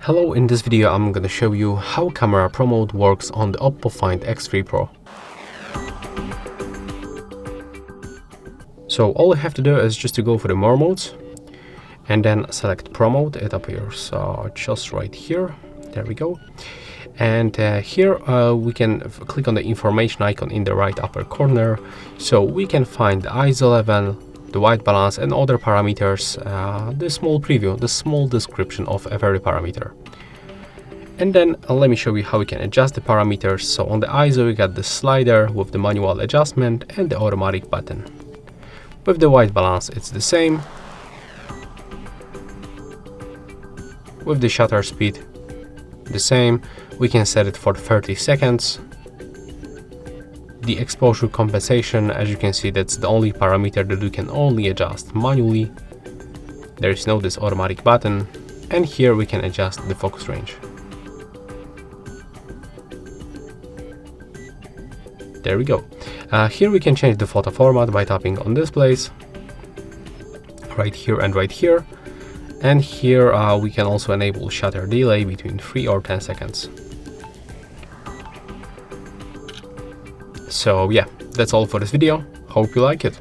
Hello, in this video I'm gonna show you how camera Pro mode works on the OPPO Find X3 Pro. So all you have to do is just to go for the more modes and then select Pro mode. It appears just right here. There we go. And here we can click on the information icon in the right upper corner, so we can find the ISO level, the white balance and other parameters, the small preview, the small description of every parameter. And then let me show you how we can adjust the parameters. So on the ISO we got the slider with the manual adjustment and the automatic button. With the white balance it's the same. With the shutter speed the same. We can set it for 30 seconds. The exposure compensation, as you can see, that's the only parameter that you can only adjust manually. There is no this automatic button, and here we can adjust the focus range. There we go. Here we can change the photo format by tapping on this place, right here and right here. And here we can also enable shutter delay between 3 or 10 seconds. So yeah, that's all for this video. Hope you like it.